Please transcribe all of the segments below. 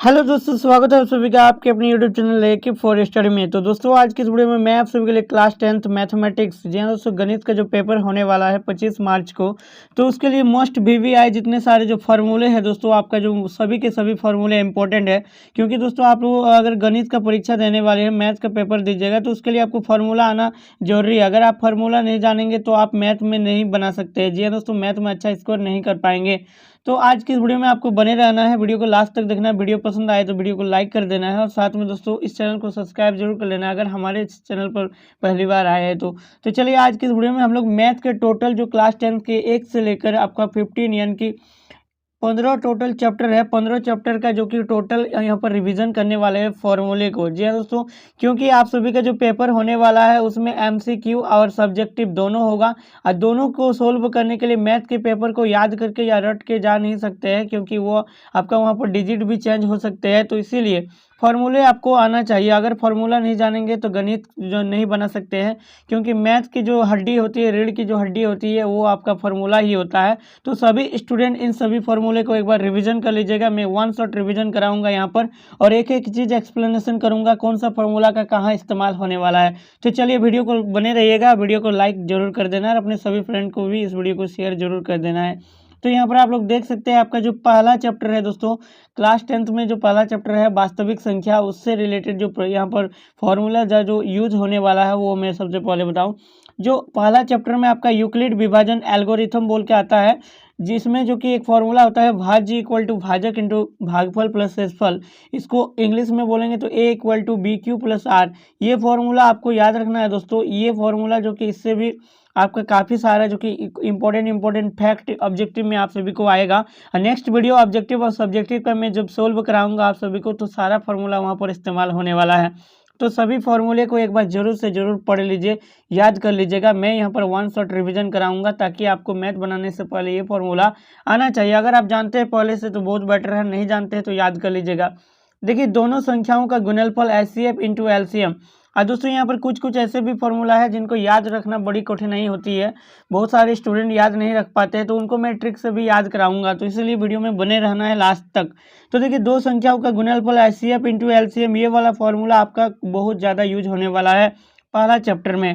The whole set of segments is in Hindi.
हेलो दोस्तों, स्वागत है आप सभी का आपके अपने YouTube channel A for study में। तो दोस्तों आज की इस वीडियो में मैं आप सभी के लिए क्लास 10th मैथमेटिक्स जी हाँ दोस्तों गणित का जो पेपर होने वाला है 25 मार्च को, तो उसके लिए मोस्ट वीवीआई जितने सारे जो फार्मूले हैं दोस्तों, आपका जो सभी के सभी फार्मूले इंपॉर्टेंट है। क्योंकि दोस्तों आप लोग अगर गणित का परीक्षा देने वाले हैं, मैथ का पेपर दीजिएगा, तो उसके लिए आपको फार्मूला आना जरूरी है। अगर आप फार्मूला नहीं जानेंगे तो आप मैथ में नहीं बना सकते। जी हाँ दोस्तों, मैथ में अच्छा स्कोर नहीं कर पाएंगे। तो आज की इस वीडियो में आपको बने रहना है, वीडियो को लास्ट तक देखना है। वीडियो पसंद आए तो वीडियो को लाइक कर देना है और साथ में दोस्तों इस चैनल को सब्सक्राइब जरूर कर लेना है अगर हमारे इस चैनल पर पहली बार आए हैं तो चलिए आज की इस वीडियो में हम लोग मैथ के टोटल जो क्लास 10 के 1 से लेकर आपका 15 यानी कि 15 टोटल चैप्टर है। 15 चैप्टर का जो कि टोटल यहाँ पर रिवीजन करने वाले हैं फॉर्मूले को। जी हाँ दोस्तों, क्योंकि आप सभी का जो पेपर होने वाला है उसमें एमसीक्यू और सब्जेक्टिव दोनों होगा और दोनों को सोल्व करने के लिए मैथ के पेपर को याद करके या रट के जा नहीं सकते हैं, क्योंकि वो आपका वहाँ पर डिजिट भी चेंज हो सकते हैं। तो इसीलिए फार्मूले आपको आना चाहिए। अगर फार्मूला नहीं जानेंगे तो गणित जो नहीं बना सकते हैं, क्योंकि मैथ की जो हड्डी होती है, रीढ़ की जो हड्डी होती है, वो आपका फार्मूला ही होता है। तो सभी स्टूडेंट इन सभी फार्मूले को एक बार रिवीजन कर लीजिएगा। मैं वन शॉट रिवीजन कराऊंगा यहाँ पर और एक एक चीज़ एक्सप्लेनेशन करूंगा कौन सा फार्मूला का कहाँ इस्तेमाल होने वाला है। तो चलिए वीडियो को बने रहिएगा, वीडियो को लाइक जरूर कर देना और अपने सभी फ्रेंड को भी इस वीडियो को शेयर जरूर कर देना है। तो यहाँ पर आप लोग देख सकते हैं आपका जो पहला चैप्टर है दोस्तों, क्लास 10th में जो पहला चैप्टर है वास्तविक संख्या, उससे रिलेटेड जो यहाँ पर फॉर्मूला जो यूज होने वाला है वो मैं सबसे पहले बताऊं। जो पहला चैप्टर में आपका यूक्लिड विभाजन एल्गोरिथम बोल के आता है, जिसमें जो कि एक फॉर्मूला होता है भाज्य इक्वल टू भाजक इंटू भागफल प्लस शेषफल। इसको इंग्लिश में बोलेंगे तो A equal to B Q plus R. ये फॉर्मूला आपको याद रखना है दोस्तों। ये फॉर्मूला जो कि इससे भी आपका काफ़ी सारा जो कि इंपॉर्टेंट फैक्ट ऑब्जेक्टिव में आप सभी को आएगा। नेक्स्ट वीडियो ऑब्जेक्टिव और सब्जेक्टिव का मैं जब सोल्व कराऊंगा आप सभी को, तो सारा फार्मूला वहाँ पर इस्तेमाल होने वाला है। तो सभी फार्मूले को एक बार जरूर से जरूर पढ़ लीजिए, याद कर लीजिएगा। मैं यहाँ पर वन शॉट रिवीजन कराऊंगा ताकि आपको मैथ बनाने से पहले ये फार्मूला आना चाहिए। अगर आप जानते हैं पहले से तो बहुत बेटर है, नहीं जानते हैं तो याद कर लीजिएगा। देखिए, दोनों संख्याओं का गुणनफल एचसीएफ इंटू एलसीएम। और दोस्तों यहाँ पर कुछ कुछ ऐसे भी फॉर्मूला है जिनको याद रखना बड़ी कठिनाई होती है, बहुत सारे स्टूडेंट याद नहीं रख पाते हैं, तो उनको मैं ट्रिक से भी याद कराऊंगा। तो इसलिए वीडियो में बने रहना है लास्ट तक। तो देखिए, दो संख्याओं का गुणनफल एचसीएफ इंटू एलसीएम, ये वाला फॉर्मूला आपका बहुत ज़्यादा यूज होने वाला है पहला चैप्टर में।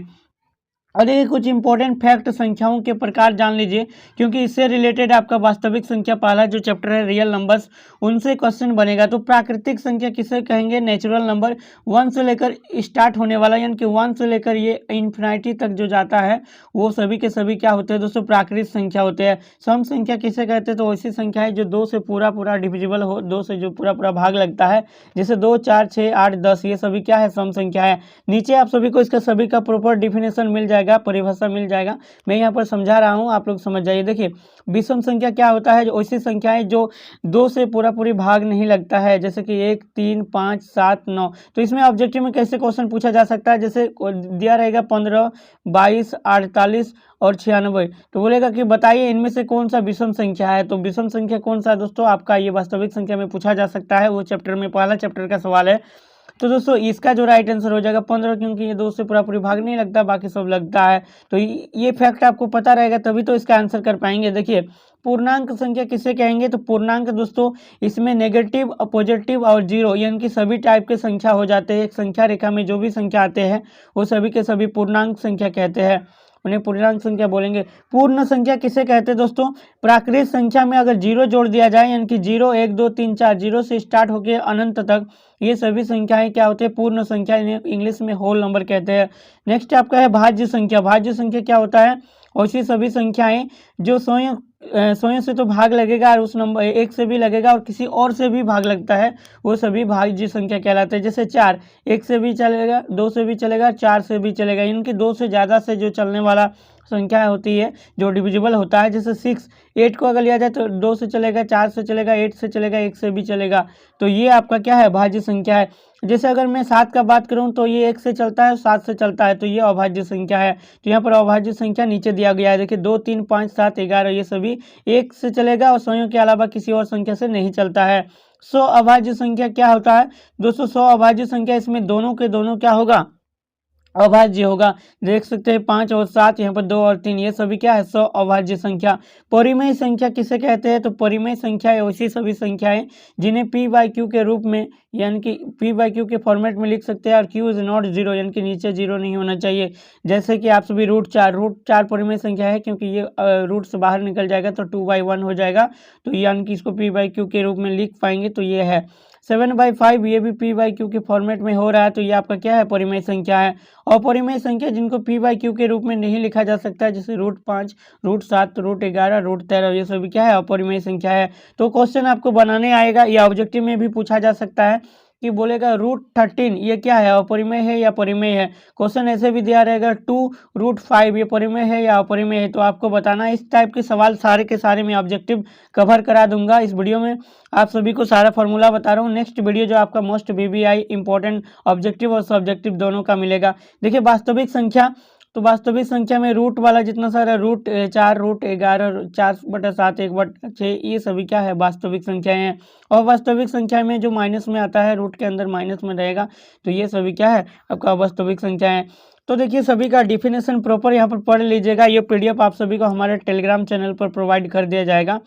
और देखिए, कुछ इंपॉर्टेंट फैक्ट संख्याओं के प्रकार जान लीजिए, क्योंकि इससे रिलेटेड आपका वास्तविक संख्या पहला जो चैप्टर है रियल नंबर्स, उनसे क्वेश्चन बनेगा। तो प्राकृतिक संख्या किसे कहेंगे? Natural number. 1 से लेकर स्टार्ट होने वाला, यानी कि 1 से लेकर ये इन्फिनिटी तक जो जाता है वो सभी के सभी क्या होते हैं दोस्तों? प्राकृतिक संख्या होते हैं। सम संख्या किसे कहते हैं? तो ऐसी संख्या है जो 2 से पूरा पूरा डिविजिबल हो, 2 से जो पूरा पूरा भाग लगता है, जैसे 2, 4, 6, 8, 10, ये सभी क्या है? सम संख्या है। नीचे आप सभी को इसका सभी का प्रॉपर डिफिनेशन मिल जाएगा, परिभाषा मिल जाएगा। मैं यहाँ पर समझा रहा हूँ, आप लोग समझ जाइए। देखिए, विषम संख्या क्या होता है? जो ऐसी संख्या है जो 2 से पूरा पूरी भाग नहीं लगता है, जैसे कि 1, 3, 5, 7, 9। तो इसमें ऑब्जेक्टिव में कैसे क्वेश्चन पूछा जा सकता है? जैसे दिया रहेगा 15, 22, 48 और 96, तो बोलेगा कि बताइए इनमें से कौन सा विषम संख्या है। तो विषम संख्या कौन सा है दोस्तों? आपका ये वास्तविक संख्या में पूछा जा सकता है। वो चैप्टर में पहला चैप्टर का सवाल है। तो दोस्तों इसका जो राइट आंसर हो जाएगा 15, क्योंकि ये 2 से पूरा पूरी भाग नहीं लगता, बाकी सब लगता है। तो ये फैक्ट आपको पता रहेगा तभी तो इसका आंसर कर पाएंगे। देखिए, पूर्णांक संख्या किसे कहेंगे? तो पूर्णांक दोस्तों इसमें नेगेटिव, पॉजिटिव और जीरो, यानी कि सभी टाइप के संख्या हो जाते हैं। एक संख्या रेखा में जो भी संख्या आते हैं वो सभी के सभी पूर्णांक संख्या कहते हैं, उन्हें पूर्णांक संख्या बोलेंगे। पूर्ण संख्या किसे कहते हैं दोस्तों? प्राकृतिक संख्या में अगर जीरो जोड़ दिया जाए, यानी कि 0, 1, 2, 3, 4, जीरो से स्टार्ट होकर अनंत तक, ये सभी संख्याएं क्या होते हैं? पूर्ण संख्या, इंग्लिश में होल नंबर कहते हैं। नेक्स्ट आपका है भाज्य संख्या। भाज्य संख्या क्या होता है? ऐसी सभी संख्याएं जो स्वयं से तो भाग लगेगा और उस नंबर 1 से भी लगेगा और किसी और से भी भाग लगता है, वो सभी भाज्य संख्या कहलाते हैं। जैसे 4, 1 से भी चलेगा, 2 से भी चलेगा, 4 से भी चलेगा, इनकी 2 से ज़्यादा से जो चलने वाला संख्या होती है जो डिविजिबल होता है। जैसे 6, 8 को अगर लिया जाए तो 2 से चलेगा, 4 से चलेगा, 8 से चलेगा, 1 से भी चलेगा। तो ये आपका क्या है? भाज्य संख्या है। जैसे अगर मैं 7 का बात करूं तो ये 1 से चलता है, 7 से चलता है, तो ये अभाज्य संख्या है। तो यहाँ पर अभाज्य संख्या नीचे दिया गया है। देखिए 2, 3, 5, 7, 11, ये सभी 1 से चलेगा और स्वयं के अलावा किसी और संख्या से नहीं चलता है। 100 अभाज्य संख्या क्या होता है दोस्तों? 100 अभाज्य संख्या, इसमें दोनों के दोनों क्या होगा? अभाज्य होगा। देख सकते हैं 5 और 7, यहाँ पर 2 और 3, ये सभी क्या है, सौ अभाज्य संख्या। परिमेय संख्या किसे कहते हैं, तो परिमेय संख्या ऐसी सभी संख्याएं जिन्हें p बाई क्यू के रूप में यानी कि p बाई क्यू के फॉर्मेट में लिख सकते हैं और q इज नॉट जीरो यानी कि नीचे जीरो नहीं होना चाहिए। जैसे कि आप सभी रूट चार परिमेय संख्या है, क्योंकि ये रूट से बाहर निकल जाएगा तो 2/1 हो जाएगा, तो यानी कि इसको p बाई क्यू के रूप में लिख पाएंगे, तो ये है 7/5, ये भी p बाई क्यू के फॉर्मेट में हो रहा है, तो ये आपका क्या है, परिमेय संख्या है। अपरिमेय संख्या जिनको p बाई क्यू के रूप में नहीं लिखा जा सकता है, जैसे √5, √7, √11, √13, ये सभी क्या है, अपरिमेय संख्या है। तो क्वेश्चन आपको बनाने आएगा या ऑब्जेक्टिव में भी पूछा जा सकता है कि बोलेगा √13 ये क्या है, अपरिमेय है या परिमेय है। क्वेश्चन ऐसे भी दिया रहेगा 2√5 ये परिमेय है या अपरिमेय है, तो आपको बताना है। इस टाइप के सवाल सारे के सारे मैं ऑब्जेक्टिव कवर करा दूंगा इस वीडियो में, आप सभी को सारा फॉर्मूला बता रहा हूँ। नेक्स्ट वीडियो जो आपका मोस्ट VBI इंपॉर्टेंट ऑब्जेक्टिव और सब्जेक्टिव दोनों का मिलेगा। देखिए वास्तविक संख्या, तो वास्तविक संख्या में रूट वाला जितना सारा √4, √11, 4/7, 1/6, ये सभी क्या है, वास्तविक संख्याएं हैं। और वास्तविक संख्या में जो माइनस में आता है, रूट के अंदर माइनस में रहेगा, तो ये सभी क्या है, आपका वास्तविक संख्या है। तो देखिए सभी का डिफिनेशन प्रॉपर यहाँ पर पढ़ लीजिएगा। ये PDF आप सभी को हमारे टेलीग्राम चैनल पर प्रोवाइड कर दिया जाएगा,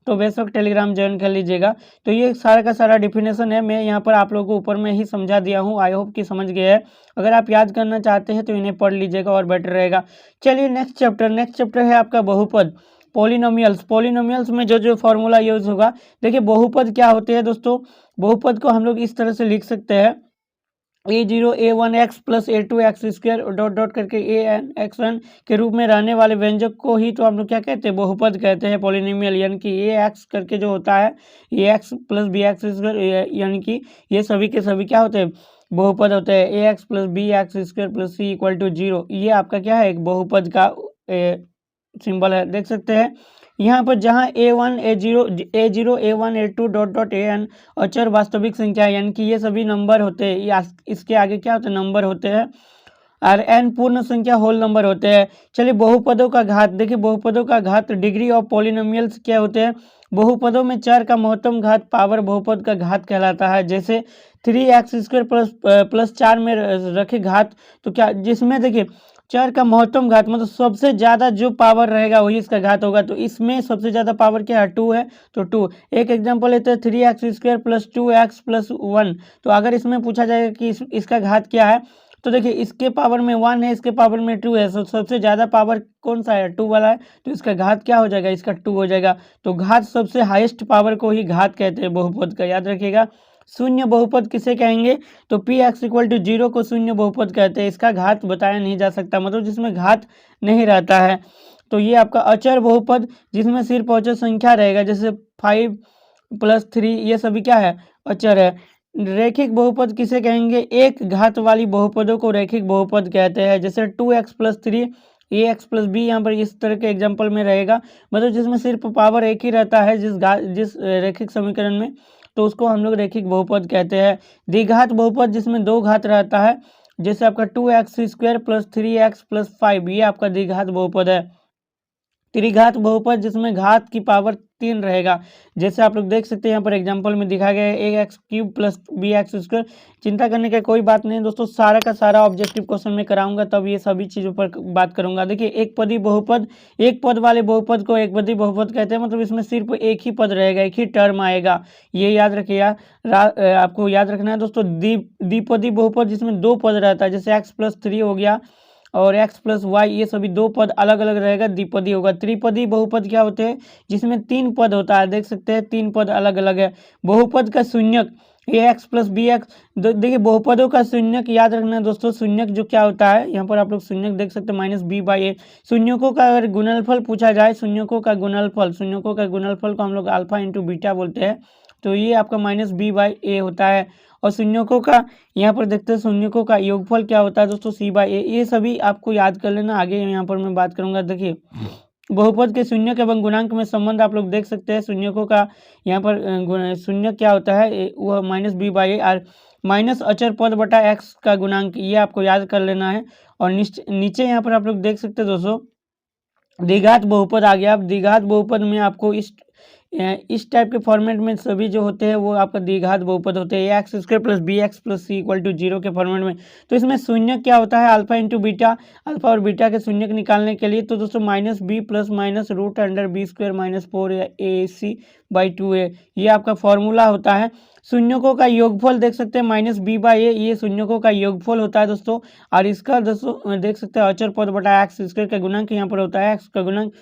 तो बेशक टेलीग्राम ज्वाइन कर लीजिएगा। तो ये सारा का सारा डिफिनेशन है, मैं यहाँ पर आप लोगों को ऊपर में ही समझा दिया हूँ, आई होप कि समझ गए हैं। अगर आप याद करना चाहते हैं तो इन्हें पढ़ लीजिएगा और बेटर रहेगा। चलिए नेक्स्ट चैप्टर है आपका बहुपद, पॉलिनोमियल्स में जो फॉर्मूला यूज होगा। देखिए बहुपद क्या होते हैं दोस्तों, बहुपद को हम लोग इस तरह से लिख सकते हैं, a0 a1x plus a2x square dot dot करके an x1 के रूप में रहने वाले व्यंजक को ही तो हम लोग क्या कहते हैं, बहुपद कहते हैं, पॉलिनोमियल। यानी कि ax करके जो होता है ax प्लस bx स्क्वायर, यानी कि ये सभी के सभी क्या होते हैं, बहुपद होते हैं। ax plus bx square plus c equal to 0, ये आपका क्या है, एक बहुपद का सिंबल है। देख सकते हैं यहाँ पर जहाँ a1 a0 a1 a2 dot dot an अचर वास्तविक संख्या है, यानी कि ये सभी नंबर होते हैं, या इसके आगे क्या होते हैं, नंबर होते हैं, और n पूर्ण संख्या होल नंबर होते हैं। चलिए बहुपदों का घात, देखिए बहुपदों का घात डिग्री ऑफ पॉलिनोमियल्स क्या होते हैं, बहुपदों में चर का महत्तम घात पावर बहुपद का घात कहलाता है। जैसे 3x स्क्वायर प्लस 4 में रखे घात, तो क्या जिसमें देखिए चर का महत्तम घात मतलब सबसे ज़्यादा जो पावर रहेगा वही इसका घात होगा, तो इसमें सबसे ज़्यादा पावर क्या है, 2 है, तो 2। एक एग्जांपल लेते हैं 3x square plus 2x plus 1, तो अगर इसमें पूछा जाएगा कि इसका घात क्या है, तो देखिए इसके पावर में 1 है, इसके पावर में 2 है, सबसे ज़्यादा पावर कौन सा है, 2 वाला है, तो इसका घात क्या हो जाएगा, इसका 2 हो जाएगा। तो घात सबसे हाईएस्ट पावर को ही घात कहते हैं बहुपद का, याद रखिएगा। शून्य बहुपद किसे कहेंगे, तो px इक्वल टू 0 को शून्य बहुपद कहते हैं, इसका घात बताया नहीं जा सकता, मतलब जिसमें घात नहीं रहता है। तो ये आपका अचर बहुपद जिसमें सिर्फ अचर संख्या रहेगा, जैसे 5 प्लस 3, ये सभी क्या है, अचर है। रैखिक बहुपद किसे कहेंगे, एक घात वाली बहुपदों को रैखिक बहुपद कहते हैं, जैसे 2x plus 3 ax plus b, यहाँ पर इस तरह के एग्जाम्पल में रहेगा, मतलब जिसमें सिर्फ पावर एक ही रहता है जिस रैखिक समीकरण में, तो उसको हम लोग रैखिक बहुपद कहते हैं। द्विघात बहुपद जिसमें 2 घात रहता है, जैसे आपका 2x square plus 3x plus 5, ये आपका द्विघात बहुपद है। त्रिघात बहुपद जिसमें घात की पावर 3 रहेगा, जैसे आप लोग देख सकते हैं यहाँ पर एग्जांपल में दिखा गया है ax cube plus bx square. चिंता करने का कोई बात नहीं दोस्तों, सारा का सारा ऑब्जेक्टिव क्वेश्चन में कराऊंगा, तब ये सभी चीज़ों पर बात करूंगा। देखिए एक पदी बहुपद, एक पद वाले बहुपद को एक पदी बहुपद कहते हैं, मतलब इसमें सिर्फ एक ही पद रहेगा, एक ही टर्म आएगा, ये याद रखिएगा। आपको याद रखना है दोस्तों। द्विपदी बहुपद जिसमें 2 पद रहता है, जैसे x प्लस 3 हो गया और x प्लस वाई, ये सभी 2 पद अलग अलग रहेगा, द्विपदी होगा। त्रिपदी बहुपद क्या होते हैं, जिसमें 3 पद होता है, देख सकते हैं 3 पद अलग अलग है। बहुपद का शून्यक ax प्लस bx, देखिए बहुपदों का शून्यक याद रखना है दोस्तों। शून्यक जो क्या होता है, यहाँ पर आप लोग शून्यक देख सकते हैं -b/a। शून्यकों का अगर गुणनफल पूछा जाए, शून्यकों का गुणनफल को हम लोग अल्फा इंटू बीटा बोलते हैं, तो ये आपका -b/a होता है। और शून्यकों का यहाँ पर देखते हैं, शून्यकों का योगफल क्या होता है दोस्तों, c/a। ये सभी आपको याद कर लेना, आगे यहाँ पर मैं बात करूँगा। देखिए बहुपद के शून्यक एवं गुणांक में संबंध आप लोग देख सकते हैं। शून्यकों का यहाँ पर शून्यक क्या होता है, वह -b/a, और माइनस अचर पद बटा x का गुणांक, ये आपको याद कर लेना है। और नीचे यहाँ पर आप लोग देख सकते हैं दोस्तों, द्विघात बहुपद आ गया। अब द्विघात बहुपद में आपको इस टाइप के फॉर्मेट में सभी जो होते हैं वो आपका द्विघात बहुपद होते हैं, x square plus b x plus c equal to 0 के फॉर्मेट में। तो इसमें शून्य क्या होता है, अल्फा इंटू बीटा, अल्फा और बीटा के शून्य निकालने के लिए तो दोस्तों minus b plus minus root under b square minus 4ac/2a, ये आपका फॉर्मूला होता है। शून्यकों का योगफल देख सकते हैं -b/a, ये शून्यकों का योगफल होता है दोस्तों। और इसका दोस्तों देख सकते हैं अचर पद बटा एक्स स्क्वायर का गुणक यहाँ पर होता है, एक्स का गुणक।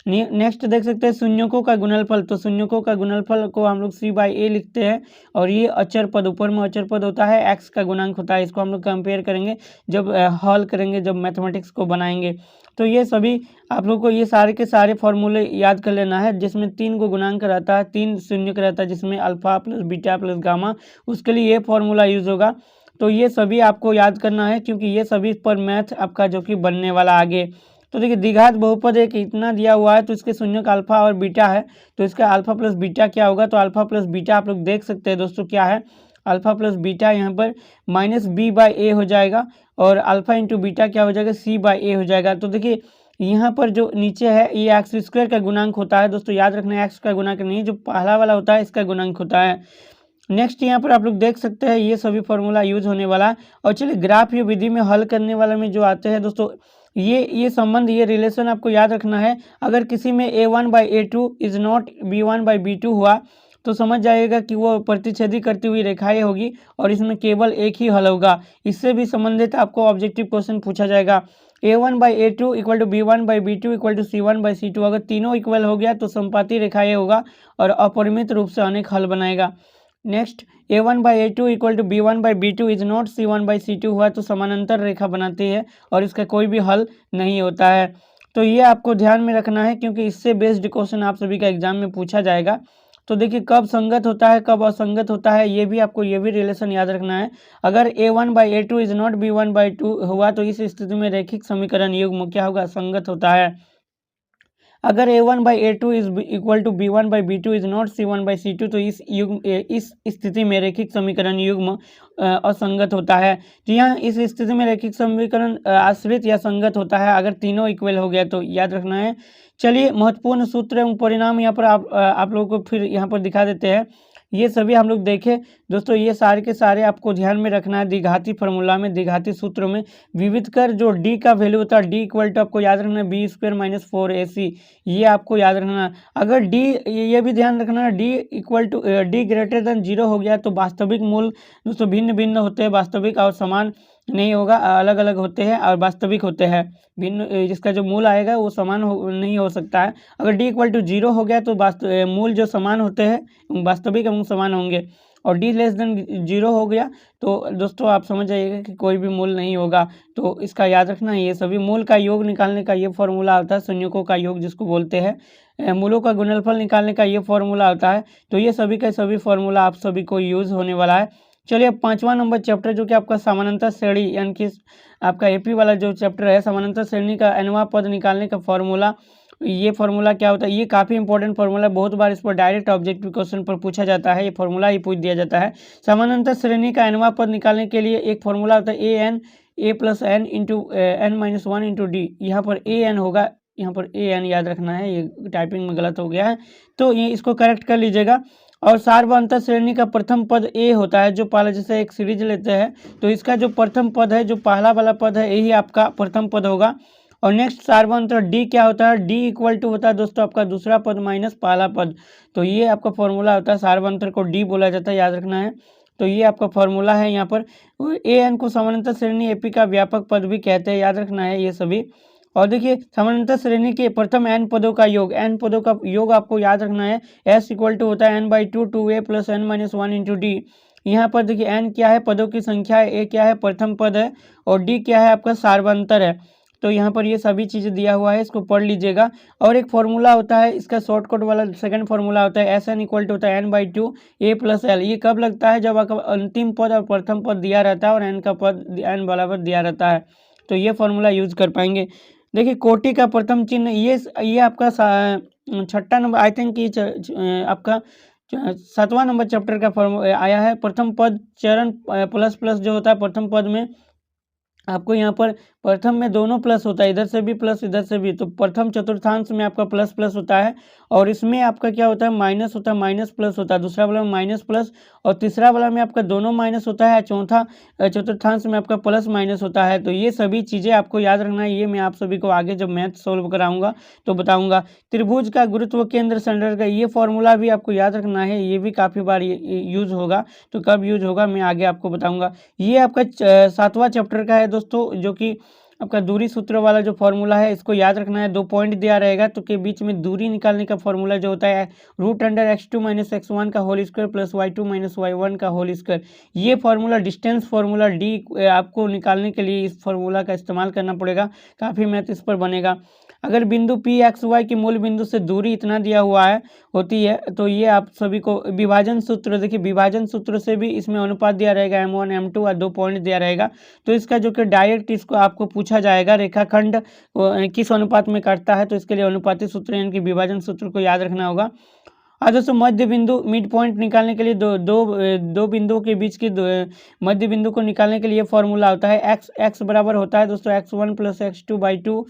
नेक्स्ट देख सकते हैं शून्यकों का गुणनफल, तो शून्यकों का गुणनफल को हम लोग c/a लिखते हैं। और ये अचर पद, ऊपर में अचर पद होता है, x का गुणांक होता है। इसको हम लोग कंपेयर करेंगे जब हल करेंगे, जब मैथमेटिक्स को बनाएंगे। तो ये सभी आप लोग को ये सारे के सारे फॉर्मूले याद कर लेना है, जिसमें 3 को गुणांक रहता है, 3 शून्य का रहता है, जिसमें alpha plus beta plus gamma, उसके लिए ये फॉर्मूला यूज होगा। तो ये सभी आपको याद करना है, क्योंकि ये सभी पर मैथ आपका जो कि बनने वाला आगे। तो देखिए द्विघात बहुपद एक इतना दिया हुआ है, तो इसके शून्य का अल्फा और बीटा है, तो इसका अल्फा प्लस बीटा क्या होगा, तो अल्फा प्लस बीटा आप लोग देख सकते हैं दोस्तों क्या है, अल्फा प्लस बीटा यहाँ पर -b/a हो जाएगा, और अल्फा इंटू बीटा क्या हो जाएगा, c/a हो जाएगा। तो देखिए यहाँ पर जो नीचे है ये एक्स स्क्वायर का गुणांक होता है दोस्तों, याद रखना है एक्स का गुणांक नहीं, जो पहला वाला होता है इसका गुणांक होता है। नेक्स्ट यहाँ पर आप लोग देख सकते हैं ये सभी फॉर्मूला यूज होने वाला है। और चलिए ग्राफ या विधि में हल करने वाला में जो आते हैं दोस्तों, ये संबंध, ये रिलेशन आपको याद रखना है। अगर किसी में a1/a2 इज नॉट b1/b2 हुआ तो समझ जाएगा कि वो प्रतिच्छेदी करती हुई रेखाएं होगी, और इसमें केवल एक ही हल होगा। इससे भी संबंधित आपको ऑब्जेक्टिव क्वेश्चन पूछा जाएगा। a1/a2 equal to b1/b2 equal to c1/c2, अगर तीनों इक्वल हो गया तो संपाती रेखाएं होगा और अपरिमित रूप से अनेक हल बनाएगा। Next a1/a2 equal to b1/b2 is not c1/c2 हुआ तो समानांतर रेखा बनाती है और इसका कोई भी हल नहीं होता है। तो ये आपको ध्यान में रखना है, क्योंकि इससे बेस्ड क्वेश्चन आप सभी का एग्जाम में पूछा जाएगा। तो देखिए कब संगत होता है, कब असंगत होता है, ये भी आपको ये भी रिलेशन याद रखना है। अगर a1/a2 इज नॉट b1/2 हुआ तो इस स्थिति में रैखिक समीकरण युग्म क्या होगा, संगत होता है। अगर a1/a2 is equal to b1/b2 is not c1/c2 तो इस स्थिति में रैखिक समीकरण युग्म असंगत होता है। जी हाँ, इस स्थिति में रैखिक समीकरण आश्रित या संगत होता है अगर तीनों इक्वल हो गया, तो याद रखना है। चलिए महत्वपूर्ण सूत्र एवं परिणाम यहाँ पर आप लोगों को फिर यहाँ पर दिखा देते हैं। ये सभी हम लोग देखें दोस्तों, ये सारे के सारे आपको ध्यान में रखना है। द्विघाती फॉर्मूला में, द्विघाती सूत्र में विविध कर जो डी का वैल्यू होता है, डी इक्वल टू आपको याद रखना है b² - 4ac, ये आपको याद रखना है। अगर डी, ये भी ध्यान रखना है, d equal to d greater than 0 हो गया तो वास्तविक मूल दोस्तों भिन्न भिन्न होते हैं, वास्तविक और समान नहीं होगा, अलग अलग होते हैं और वास्तविक होते हैं भिन्न, जिसका जो मूल आएगा वो समान नहीं हो सकता है। अगर डी इक्वल टू 0 हो गया तो मूल जो समान होते हैं वास्तविक एवं समान होंगे, और डी लेस देन 0 हो गया तो दोस्तों आप समझ जाइएगा कि कोई भी मूल नहीं होगा। तो इसका याद रखना है। ये सभी मूल का योग निकालने का ये फॉर्मूला होता है, संयुगों का योग जिसको बोलते हैं, मूलों का गुणनफल निकालने का ये फॉर्मूला होता है। तो ये सभी का सभी फॉर्मूला आप सभी को यूज़ होने वाला है। चलिए अब 5वां नंबर चैप्टर जो कि आपका समानांतर श्रेणी, यानी कि आपका एपी वाला जो चैप्टर है, समानांतर श्रेणी का nवां पद निकालने का फॉर्मूला। ये फॉर्मूला क्या होता है, ये काफ़ी इंपॉर्टेंट फॉर्मूला, बहुत बार इस पर डायरेक्ट ऑब्जेक्टिव क्वेश्चन पर पूछा जाता है, ये फॉर्मूला ही पूछ दिया जाता है। समानांतर श्रेणी का nवां पद निकालने के लिए एक फॉर्मूला होता है a plus n into n-1 into D. यहाँ पर an होगा, यहाँ पर an याद रखना है, ये टाइपिंग में गलत हो गया है, तो ये इसको करेक्ट कर लीजिएगा। और सार्वअंतर श्रेणी का प्रथम पद a होता है, जो पहला, जैसे एक सीरीज लेते हैं तो इसका जो प्रथम पद है, जो पहला वाला पद है, यही आपका प्रथम पद होगा। और नेक्स्ट सार्वअंतर d क्या होता है, d इक्वल टू होता है दोस्तों आपका दूसरा पद माइनस पहला पद। तो ये आपका फॉर्मूला होता है, सार्वअंतर को d बोला जाता है, याद रखना है। तो ये आपका फॉर्मूला है। यहाँ पर an को समानांतर श्रेणी एपी का व्यापक पद भी कहते हैं, याद रखना है ये सभी। और देखिए समानांतर श्रेणी के प्रथम n पदों का योग, n पदों का योग आपको याद रखना है, s इक्वल टू होता है n/2 2a plus n-1 into D. यहाँ पर देखिए n क्या है, पदों की संख्या है, a क्या है, प्रथम पद है, और d क्या है, आपका सार्वअंतर है। तो यहाँ पर ये सभी चीज़ें दिया हुआ है, इसको पढ़ लीजिएगा। और एक फॉर्मूला होता है, इसका शॉर्टकट वाला सेकंड फॉर्मूला होता है Sn इक्वल टू होता है n/2 a प्लस l। ये कब लगता है, जब आपका अंतिम पद और प्रथम पद दिया रहता है और n का पद n बराबर दिया रहता है, तो ये फॉर्मूला यूज कर पाएंगे। देखिए कोटि का प्रथम चिन्ह, ये आपका 6ठा नंबर, आई थिंक ये आपका 7वां नंबर चैप्टर का फॉर्मूला आया है। प्रथम पद चरण प्लस जो होता है प्रथम पद में, आपको यहाँ पर प्रथम में दोनों प्लस होता है, इधर से भी प्लस इधर से भी, तो प्रथम चतुर्थांश में आपका प्लस प्लस होता है और इसमें आपका क्या होता है माइनस होता है, माइनस प्लस होता है, दूसरा वाला में माइनस प्लस और तीसरा वाला में आपका दोनों माइनस होता है, चौथा चतुर्थांश में आपका प्लस माइनस होता है। तो ये सभी चीज़ें आपको याद रखना है, ये मैं आप सभी को आगे जब मैथ सोल्व कराऊंगा तो बताऊंगा। त्रिभुज का गुरुत्व केंद्र सेंटर का ये फॉर्मूला भी आपको याद रखना है, ये भी काफ़ी बार यूज होगा, तो कब यूज होगा मैं आगे आपको बताऊंगा। ये आपका 7वां चैप्टर का है दोस्तों, जो कि आपका दूरी सूत्र वाला जो फॉर्मूला है इसको याद रखना है। 2 पॉइंट दिया रहेगा तो के बीच में दूरी निकालने का फॉर्मूला जो होता है √x2 - x1 का whole square plus y2 - y1 का होल स्क्वायर। ये फॉर्मूला डिस्टेंस फॉर्मूला डी आपको निकालने के लिए इस फॉर्मूला का इस्तेमाल करना पड़ेगा, काफ़ी मैथ इस पर बनेगा। अगर बिंदु पी एक्स वाई की मूल बिंदु से दूरी इतना दिया हुआ है होती है तो ये आप सभी को विभाजन सूत्र, देखिए विभाजन सूत्र से भी इसमें अनुपात दिया रहेगा m1 m2 और 2 पॉइंट दिया रहेगा। तो इसका जो कि डायरेक्ट इसको आपको पूछा जाएगा रेखाखंड किस अनुपात में काटता है, तो इसके लिए अनुपाती सूत्र यानी कि विभाजन सूत्र को याद रखना होगा। दोस्तों मध्य बिंदु मिड पॉइंट निकालने के लिए दो बिंदुओं के बीच की मध्य बिंदु को निकालने के लिए फॉर्मूला होता है x बराबर होता है दोस्तों x1 + x2/2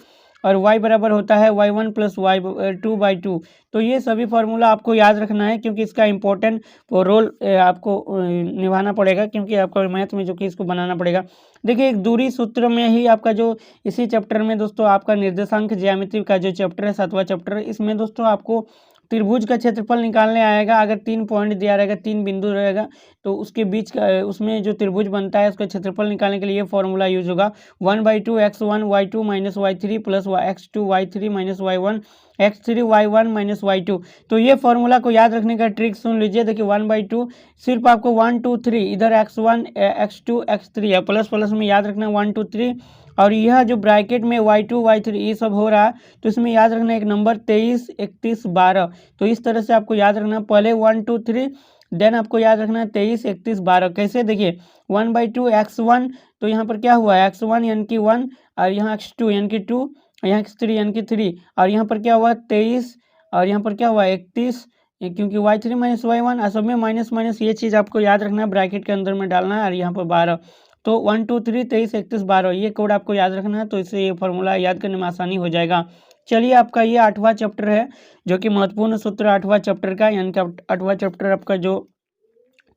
और y बराबर होता है y1 + y2/2। तो ये सभी फार्मूला आपको याद रखना है क्योंकि इसका इम्पोर्टेंट रोल आपको निभाना पड़ेगा, क्योंकि आपको मैथ में जो कि इसको बनाना पड़ेगा। देखिए एक दूरी सूत्र में ही आपका जो इसी चैप्टर में दोस्तों आपका निर्देशांक ज्यामिति का जो चैप्टर है 7वां चैप्टर, इसमें दोस्तों आपको त्रिभुज का क्षेत्रफल निकालने आएगा। अगर 3 पॉइंट दिया रहेगा, 3 बिंदु रहेगा तो उसके बीच का उसमें जो त्रिभुज बनता है उसका क्षेत्रफल निकालने के लिए ये फॉर्मूला यूज होगा 1/2 x1 y2 - y3 plus x2 y3 - y1 x3 y1 - y2। तो ये फॉर्मूला को याद रखने का ट्रिक सुन लीजिए। देखिए 1/2 सिर्फ आपको 1 2 3 इधर x1 x2 x3 है, प्लस प्लस में याद रखना 1 2 3 और यह जो ब्रैकेट में y2 y3 ये सब हो रहा है तो इसमें याद रखना एक नंबर 23 31 12। तो इस तरह से आपको याद रखना पहले 1 2 3 देन आपको याद रखना 23 31 12। कैसे देखिए 1/2 x1 तो यहाँ पर क्या हुआ है x1 यानी कि 1 और यहाँ x2 यानी कि 2 यहाँ x3 यानी कि 3 और यहाँ पर क्या हुआ 23 और यहाँ पर क्या हुआ 31 क्योंकि y3 - y1 सब में माइनस माइनस ये चीज़ आपको याद रखना है, ब्रैकेट के अंदर में डालना है और यहाँ पर 12। तो 1 2 3 23 31 12 ये कोड आपको याद रखना है, तो इससे ये फॉर्मूला याद करने में आसानी हो जाएगा। चलिए आपका ये 8वां चैप्टर है जो कि महत्वपूर्ण सूत्र 8वां चैप्टर का, यानी कि 8वां चैप्टर आपका जो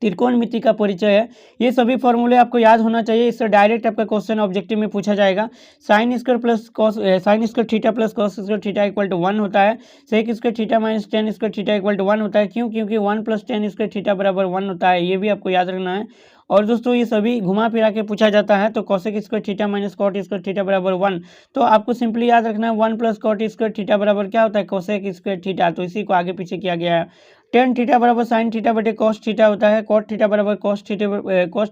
त्रिकोणमिति का परिचय है। ये सभी फॉर्मूले आपको याद होना चाहिए, इससे डायरेक्ट आपका क्वेश्चन ऑब्जेक्टिव में पूछा जाएगा। Sine square plus cos sine square theta plus cos square theta equal to 1 होता है। Sec square theta minus tan square theta equal to 1 होता है। क्यों? क्योंकि 1 + tan स्क्वायर थीटा बराबर 1 होता है, ये भी आपको याद रखना है। और दोस्तों ये सभी घुमा फिरा के पूछा जाता है, तो cosec square theta minus cot square theta बराबर 1। तो आपको सिंपली याद रखना है 1 + कॉट स्क्वायर थीटा बराबर क्या होता है कॉसेक स्क्वायर थीटा, तो इसी को आगे पीछे किया गया है। टेन थीटा बराबर साइन थीटा बटे कॉस थीटा होता है, कॉट थीटा बराबर कॉस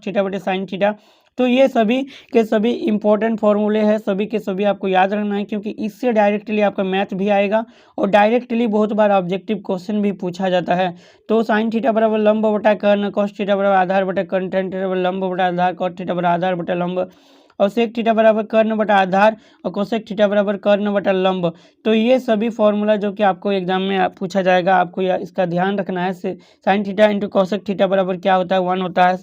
थीटा बटे साइन थीटा। तो ये सभी के सभी इंपॉर्टेंट फॉर्मूले हैं, सभी के सभी आपको याद रखना है क्योंकि इससे डायरेक्टली आपका मैथ भी आएगा और डायरेक्टली बहुत बार ऑब्जेक्टिव क्वेश्चन भी पूछा जाता है। तो साइन थीटा बराबर लंब बटा कर्ण, कॉस थीटा बराबर आधार बटा कर्ण, टेन थीटा बराबर लंब बटा आधार, कॉट थीटा बराबर आधार बटा लंब और सेक थीटा बराबर कर्ण बटा आधार और कोसेक थीटा बराबर कर्ण बटा लंब। तो ये सभी फॉर्मूला जो कि आपको एग्जाम में पूछा जाएगा, आपको इसका ध्यान रखना है। Sine theta into cosec theta बराबर क्या होता है 1 होता है।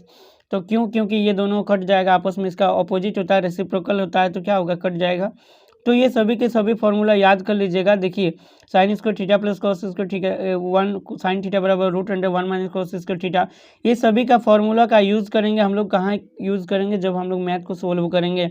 तो क्यों? क्योंकि ये दोनों कट जाएगा आपस में, इसका ऑपोजिट होता है, रेसिप्रोकल होता है, तो क्या होगा कट जाएगा। तो ये सभी के सभी फॉर्मूला याद कर लीजिएगा। देखिए sign square theta plus cos square theta 1 sine theta बराबर √1 माइनस कॉस स्क्वायर थीटा, ये सभी का फॉर्मूला का यूज़ करेंगे हम लोग। कहाँ यूज़ करेंगे? जब हम लोग मैथ को सोल्व करेंगे।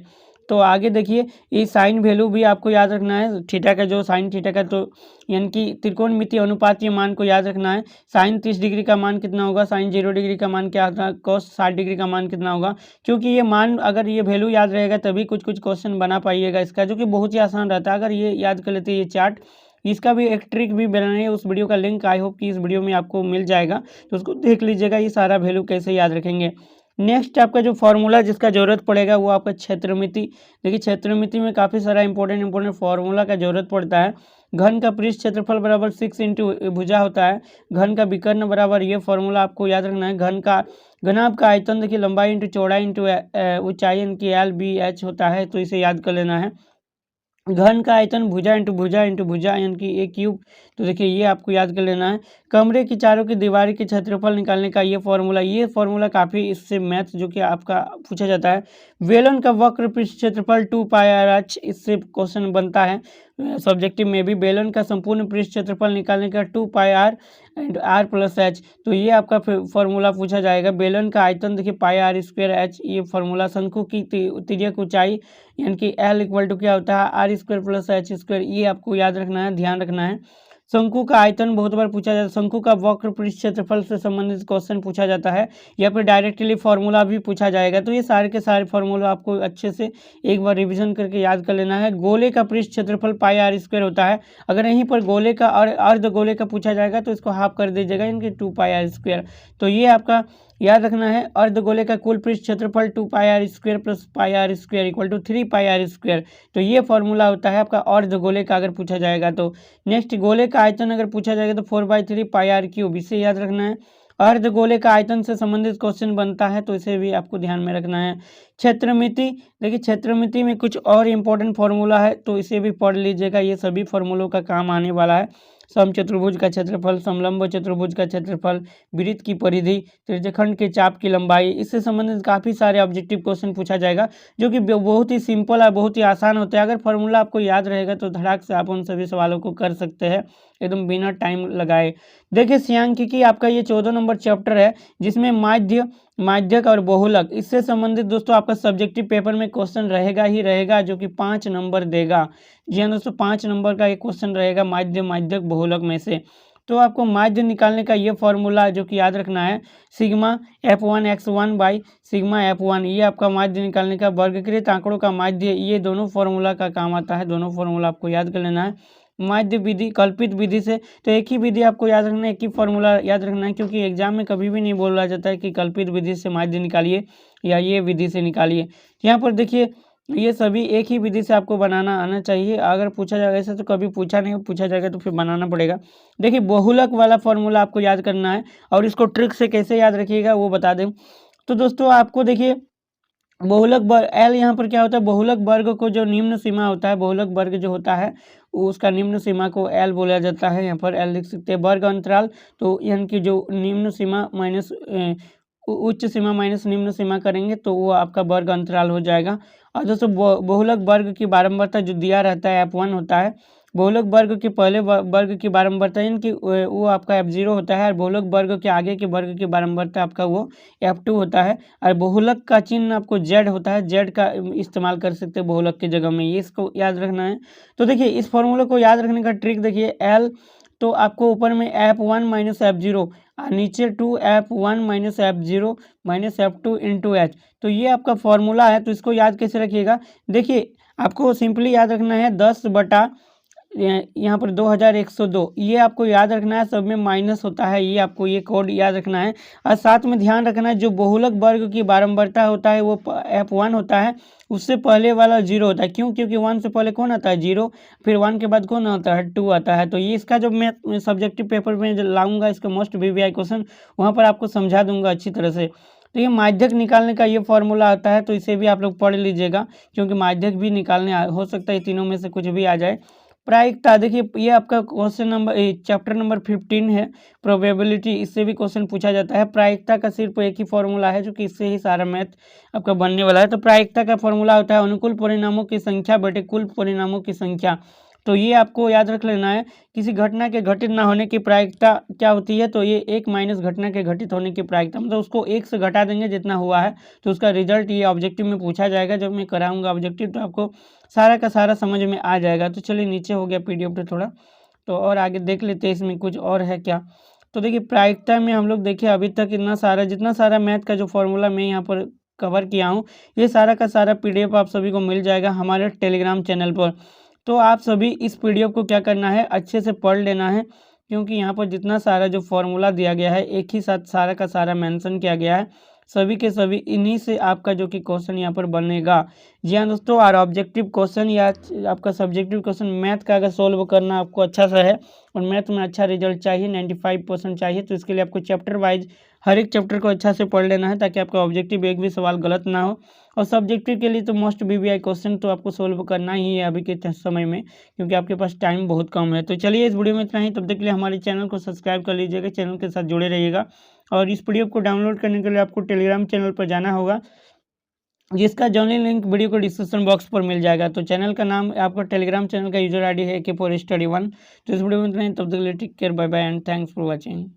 तो आगे देखिए ये साइन वैल्यू भी आपको याद रखना है, थीटा का जो साइन थीटा का, तो यानी कि त्रिकोणमितीय अनुपातीय मान को याद रखना है। साइन 30 डिग्री का मान कितना होगा, साइन 0 डिग्री का मान क्या होता है, कॉस 60 डिग्री का मान कितना होगा। क्योंकि ये मान अगर ये वैल्यू याद रहेगा तभी कुछ कुछ क्वेश्चन बना पाइएगा इसका, जो कि बहुत ही आसान रहता है। अगर ये याद कर लेते ये चार्ट, इसका भी एक ट्रिक भी बनानी है, उस वीडियो का लिंक आई होप कि इस वीडियो में आपको मिल जाएगा, तो उसको देख लीजिएगा। ये सारा वैल्यू कैसे याद रखेंगे। नेक्स्ट आपका जो फॉर्मूला जिसका जरूरत पड़ेगा वो आपका क्षेत्रमिति। देखिए क्षेत्रमिति में काफ़ी सारा इंपॉर्टेंट फॉर्मूला का जरूरत पड़ता है। घन का पृष्ठ क्षेत्रफल बराबर 6 इंटू भुजा होता है। घन का विकर्ण बराबर, ये फॉर्मूला आपको याद रखना है। घनाभ का आयतन देखिए लंबाई इंटू चौड़ाई इंटू ऊंचाई इनकी LBH होता है, तो इसे याद कर लेना है। घन का आयतन भुजा इंटू भुजा इंटू भुजा यानी कि ए क्यूब। तो देखिए ये आपको याद कर लेना है। कमरे की चारों की दीवार की क्षेत्रफल निकालने का ये फॉर्मूला काफ़ी इससे मैथ जो कि आपका पूछा जाता है। बेलन का वक्र पृष्ठ क्षेत्रफल 2πr/h, इससे क्वेश्चन बनता है सब्जेक्टिव में भी। बेलन का संपूर्ण पृष्ठ क्षेत्रफल निकालने का 2πr एंड r+h, तो ये आपका फॉर्मूला पूछा जाएगा। बेलन का आयतन देखिए πr²h, ये फॉर्मूला। शंकु की तिर्यक ऊंचाई यानी कि L = क्या होता है r² + h², ये आपको याद रखना है, ध्यान रखना है। शंकु का आयतन बहुत बार पूछा जाता है। शंकु का वक्र पृष्ठ क्षेत्रफल से संबंधित क्वेश्चन पूछा जाता है या फिर डायरेक्टली फॉर्मूला भी पूछा जाएगा। तो ये सारे के सारे फॉर्मूला आपको अच्छे से एक बार रिवीजन करके याद कर लेना है। गोले का पृष्ठ क्षेत्रफल πr² होता है। अगर यहीं पर गोले का और अर्धगोले का पूछा जाएगा तो इसको हाफ कर दीजिएगा यानी कि 2πr²। तो ये आपका याद रखना है। अर्धगोले का कुल पृष्ठ क्षेत्रफल 2πr² + πr² = 3πr²। तो ये फॉर्मूला होता है आपका अर्धगोले का अगर पूछा जाएगा तो। नेक्स्ट गोले का आयतन अगर पूछा जाएगा तो 4/3 πr³, इसे याद रखना है। अर्धगोले का आयतन से संबंधित क्वेश्चन बनता है तो इसे भी आपको ध्यान में रखना है। क्षेत्रमिति, देखिए क्षेत्रमिति में कुछ और इम्पोर्टेंट फार्मूला है तो इसे भी पढ़ लीजिएगा, ये सभी फार्मूलों का काम आने वाला है। समचतुर्भुज का क्षेत्रफल, समलंब चतुर्भुज का क्षेत्रफल, वृत्त की परिधि, त्रिज्यखंड के चाप की लंबाई, इससे संबंधित काफ़ी सारे ऑब्जेक्टिव क्वेश्चन पूछा जाएगा जो कि बहुत ही सिंपल और बहुत ही आसान होता है। अगर फार्मूला आपको याद रहेगा तो धड़ाक से आप उन सभी सवालों को कर सकते हैं एकदम बिना टाइम लगाए। देखिए सांख्यिकी आपका ये 14 नंबर चैप्टर है जिसमें माध्य, माध्यक और बहुलक, इससे संबंधित दोस्तों आपका सब्जेक्टिव पेपर में क्वेश्चन रहेगा ही रहेगा जो कि 5 नंबर देगा। जी हाँ दोस्तों, 5 नंबर का एक क्वेश्चन रहेगा माध्य, माध्यक, बहुलक में से। तो आपको माध्य निकालने का ये फॉर्मूला जो कि याद रखना है, सिग्मा f1x1/सिग्मा f1, ये आपका माध्य निकालने का। वर्गीकृत आंकड़ों का माध्य, ये दोनों फॉर्मूला का काम आता है, दोनों फॉर्मूला आपको याद कर लेना है। माध्य विधि, कल्पित विधि से, तो एक ही विधि आपको याद रखना है, एक ही फॉर्मूला याद रखना है, क्योंकि एग्जाम में कभी भी नहीं बोला जाता है कि कल्पित विधि से माध्य निकालिए या ये विधि से निकालिए। यहाँ पर देखिए ये सभी एक ही विधि से आपको बनाना आना चाहिए। अगर पूछा जाएगा ऐसा तो कभी पूछा नहीं, पूछा जाएगा तो फिर बनाना पड़ेगा। देखिए बहुलक वाला फॉर्मूला आपको याद करना है और इसको ट्रिक से कैसे याद रखिएगा वो बता दें। तो दोस्तों आपको देखिए बहुलक वर्ग एल, यहाँ पर क्या होता है, बहुलक वर्ग को जो निम्न सीमा होता है, बहुलक वर्ग जो होता है उसका निम्न सीमा को एल बोला जाता है। यहाँ पर एल लिख सकते हैं। वर्ग अंतराल, तो यानी कि जो निम्न सीमा माइनस उच्च सीमा माइनस निम्न सीमा करेंगे तो वो आपका वर्ग अंतराल हो जाएगा। और दोस्तों बहुलक वर्ग की बारंबारता जो दिया रहता है f1 होता है। बहुलक वर्ग के पहले वर्ग की बारंबारता यानी कि वो आपका f0 होता है, और बहुलक वर्ग के आगे के वर्ग की बारंबारता आपका वो f2 होता है। और बहुलक का चिन्ह आपको z होता है, z का इस्तेमाल कर सकते हैं बहुलक की जगह में, ये इसको याद रखना है। तो देखिए इस फॉर्मूले को याद रखने का ट्रिक देखिए, l तो आपको ऊपर में f1 - f0 और नीचे 2f1 - f0 - f2 × h, तो ये आपका फॉर्मूला है। तो इसको याद कैसे रखिएगा, देखिए आपको सिंपली याद रखना है 10 बटा यहाँ पर 2102, ये आपको याद रखना है। सब में माइनस होता है, ये आपको ये कोड याद रखना है। और साथ में ध्यान रखना है जो बहुलक वर्ग की बारंबारता होता है वो f1 होता है, उससे पहले वाला 0 होता है। क्यों? क्योंकि 1 से पहले कौन आता है 0, फिर 1 के बाद कौन आता है 2 आता है। तो ये इसका जो मैं सब्जेक्टिव पेपर में लाऊंगा इसका मोस्ट VVI क्वेश्चन, वहाँ पर आपको समझा दूंगा अच्छी तरह से। तो ये माध्यक निकालने का ये फॉर्मूला आता है, तो इसे भी आप लोग पढ़ लीजिएगा क्योंकि माध्यक भी निकालने हो सकता है तीनों में से कुछ भी आ जाए। प्रायिकता, देखिए ये आपका क्वेश्चन नंबर चैप्टर नंबर 15 है प्रोबेबिलिटी, इससे भी क्वेश्चन पूछा जाता है। प्रायिकता का सिर्फ एक ही फॉर्मूला है जो कि इससे ही सारा मैथ आपका बनने वाला है। तो प्रायिकता का फॉर्मूला होता है अनुकूल परिणामों की संख्या बटे कुल परिणामों की संख्या। तो ये आपको याद रख लेना है। किसी घटना के घटित ना होने की प्रायिकता क्या होती है, तो ये 1 माइनस घटना के घटित होने की प्रायिकता, मतलब उसको 1 से घटा देंगे जितना हुआ है तो उसका रिजल्ट ये ऑब्जेक्टिव में पूछा जाएगा। जब मैं कराऊंगा ऑब्जेक्टिव तो आपको सारा का सारा समझ में आ जाएगा। तो चलिए नीचे हो गया PDF पे थोड़ा, तो और आगे देख लेते हैं इसमें कुछ और है क्या। तो देखिए प्रायिकता में हम लोग देखिए अभी तक जितना सारा मैथ का जो फॉर्मूला मैं यहाँ पर कवर किया हूँ, ये सारा का सारा PDF आप सभी को मिल जाएगा हमारे टेलीग्राम चैनल पर। तो आप सभी इस PDF को क्या करना है, अच्छे से पढ़ लेना है, क्योंकि यहाँ पर जितना सारा जो फॉर्मूला दिया गया है एक ही साथ सारा का सारा मेंशन किया गया है। सभी के सभी इन्हीं से आपका जो कि क्वेश्चन यहाँ पर बनेगा। जी हाँ दोस्तों, और ऑब्जेक्टिव क्वेश्चन या आपका सब्जेक्टिव क्वेश्चन मैथ का अगर सोल्व करना आपको अच्छा सा है और मैथ में अच्छा रिजल्ट चाहिए, 95% चाहिए, तो इसके लिए आपको चैप्टर वाइज हर एक चैप्टर को अच्छा से पढ़ लेना है ताकि आपका ऑब्जेक्टिव एक भी सवाल गलत ना हो। और सब्जेक्टिव के लिए तो मोस्ट बीबीआई क्वेश्चन तो आपको सोल्व करना ही है अभी के समय में, क्योंकि आपके पास टाइम बहुत कम है। तो चलिए इस वीडियो में इतना ही, तब तक के लिए हमारे चैनल को सब्सक्राइब कर लीजिएगा, चैनल के साथ जुड़े रहिएगा। और इस पीडीएफ को डाउनलोड करने के लिए आपको टेलीग्राम चैनल पर जाना होगा, जिसका जर्नल लिंक वीडियो को डिस्क्रिप्शन बॉक्स पर मिल जाएगा। तो चैनल का नाम, आपका टेलीग्राम चैनल का यूजर आईडी है AK4Study 1। तो इस वीडियो में इतना ही, तब तक के लिए take care, bye bye and thanks for watching.